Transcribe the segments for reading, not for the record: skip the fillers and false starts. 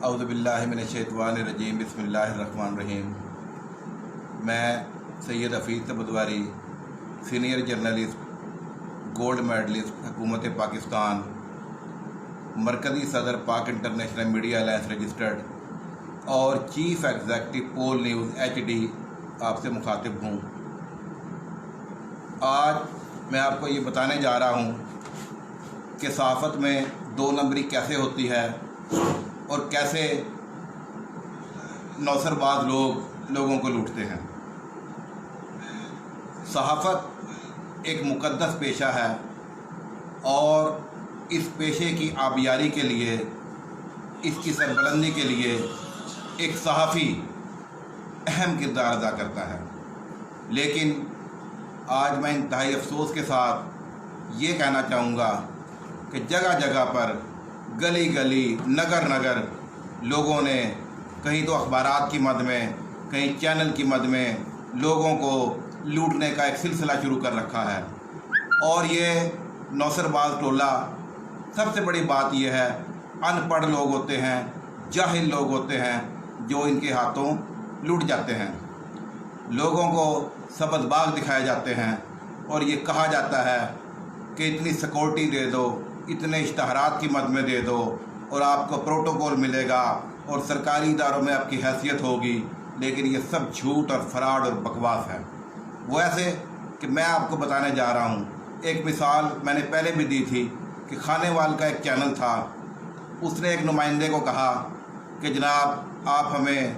अऊज़ुबिल्लाहि मिनश्शैतानिर्रजीम बिस्मिल्लाहिर्रहमानिर्रहीम। मैं सैयद हफीज़ तबदवारी, सीनियर जर्नलिस्ट, गोल्ड मेडलिस्ट हुकूमत पाकिस्तान, मरकज़ी सदर Pak international media alliance registered और chief executive poll news HD आपसे मुखातिब हूँ। आज मैं आपको ये बताने जा रहा हूँ कि सहाफ़त में दो नंबरी कैसे होती है और कैसे नौसरबाज लोगों को लूटते हैं। सहाफ़त एक मुक़द्दस पेशा है और इस पेशे की आबियारी के लिए, इसकी सरबुलंदी के लिए एक सहाफ़ी अहम किरदार अदा करता है। लेकिन आज मैं इंतहाई अफसोस के साथ ये कहना चाहूँगा कि जगह जगह पर, गली गली, नगर नगर लोगों ने कहीं तो अखबारात की मद में, कहीं चैनल की मद में लोगों को लूटने का एक सिलसिला शुरू कर रखा है। और ये नौसरबाज टोला, सबसे बड़ी बात यह है, अनपढ़ लोग होते हैं, जाहिल लोग होते हैं जो इनके हाथों लूट जाते हैं। लोगों को सबज़बाग दिखाए जाते हैं और ये कहा जाता है कि इतनी सिक्योरिटी दे दो, इतने इश्तहारात की मद में दे दो और आपको प्रोटोकॉल मिलेगा और सरकारी इदारों में आपकी हैसियत होगी। लेकिन ये सब झूठ और फराड और बकवास है। वो ऐसे कि मैं आपको बताने जा रहा हूँ, एक मिसाल मैंने पहले भी दी थी कि खानेवाल का एक चैनल था, उसने एक नुमाइंदे को कहा कि जनाब आप हमें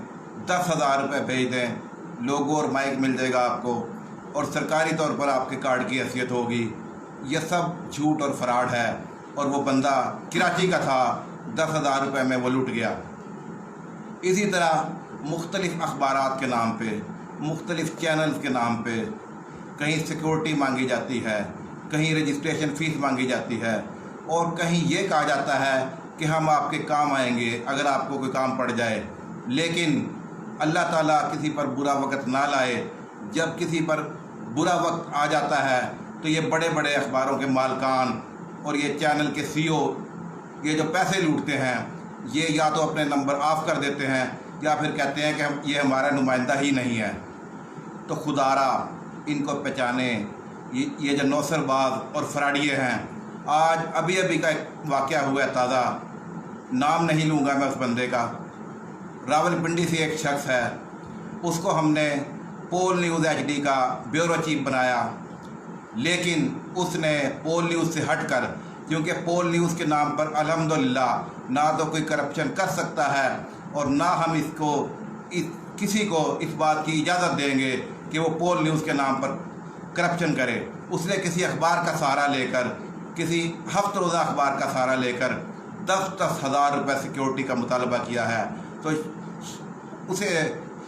10,000 रुपये भेज दें, लोगो और माइक मिल जाएगा आपको और सरकारी तौर पर आपके कार्ड की हैसियत होगी। यह सब झूठ और फराड है। और वो बंदा कराची का था, 10,000 रुपये में वो लूट गया। इसी तरह मुख्तलिफ़ अखबारात के नाम पे, मुख्तलिफ़ चैनल्स के नाम पे कहीं सिक्योरिटी मांगी जाती है, कहीं रजिस्ट्रेशन फ़ीस मांगी जाती है और कहीं ये कहा जाता है कि हम आपके काम आएंगे अगर आपको कोई काम पड़ जाए। लेकिन अल्लाह ताला किसी पर बुरा वक्त ना लाए। जब किसी पर बुरा वक्त आ जाता है तो ये बड़े बड़े अखबारों के मालकान और ये चैनल के CEO, ये जो पैसे लूटते हैं, ये या तो अपने नंबर ऑफ़ कर देते हैं या फिर कहते हैं कि ये हमारा नुमाइंदा ही नहीं है। तो खुदारा इनको पहचाने। ये जो नौसरबाज और फराडिये हैं, आज अभी अभी का एक वाक़या हुआ है ताज़ा, नाम नहीं लूँगा मैं उस बंदे का। रावलपिंडी से एक शख्स है, उसको हमने पोल न्यूज़ HD का ब्यूरो चीफ बनाया। लेकिन उसने पोल न्यूज़ से हटकर, क्योंकि पोल न्यूज़ के नाम पर अल्हम्दुलिल्लाह ना तो कोई करप्शन कर सकता है और ना हम किसी को इस बात की इजाज़त देंगे कि वो पोल न्यूज़ के नाम पर करप्शन करे। उसने किसी अखबार का सहारा लेकर, किसी हफ्त रोज़ा अखबार का सहारा लेकर 10-10 हज़ार रुपये सिक्योरिटी का मुतालबा किया है। तो उसे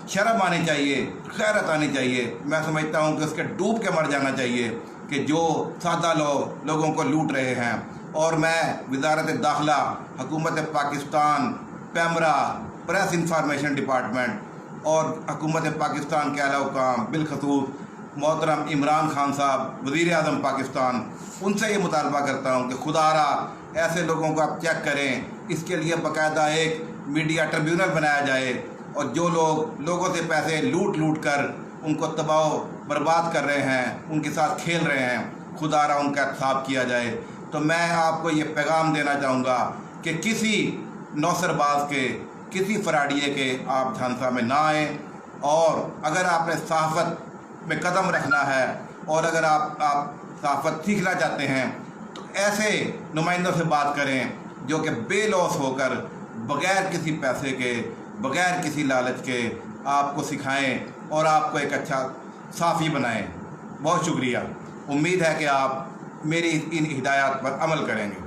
शर्म आनी चाहिए, खैरत आनी चाहिए। मैं समझता हूँ कि उसके डूब के मर जाना चाहिए कि जो सादा लोगों को लूट रहे हैं। और मैं वज़ारत दाखिला, हुकूमत Pakistan, PEMRA, press information department और हुकूमत पाकिस्तान के आला हुकाम, बिलखसूस मोहतरम इमरान खान साहब, वज़ीर आज़म पाकिस्तान, उनसे ये मुतालबा करता हूँ कि खुदारा ऐसे लोगों को आप चेक करें। इसके लिए बाकायदा एक मीडिया ट्रिब्यूनल बनाया जाए और जो लोगों से पैसे लूट कर उनको तबाह बर्बाद कर रहे हैं, उनके साथ खेल रहे हैं, खुदारा उनका इंसाफ किया जाए। तो मैं आपको ये पैगाम देना चाहूँगा कि किसी नौसरबाज के, किसी फराडिये के आप झांसा में ना आएँ। और अगर आपने सहाफ़त में कदम रखना है और अगर आप सहाफ़त सीखना चाहते हैं तो ऐसे नुमाइंदों से बात करें जो कि बेलौस होकर, बग़ैर किसी पैसे के, बग़ैर किसी लालच के आपको सिखाएं और आपको एक अच्छा साफ़ी बनाएं। बहुत शुक्रिया। उम्मीद है कि आप मेरी इन हिदायत पर अमल करेंगे।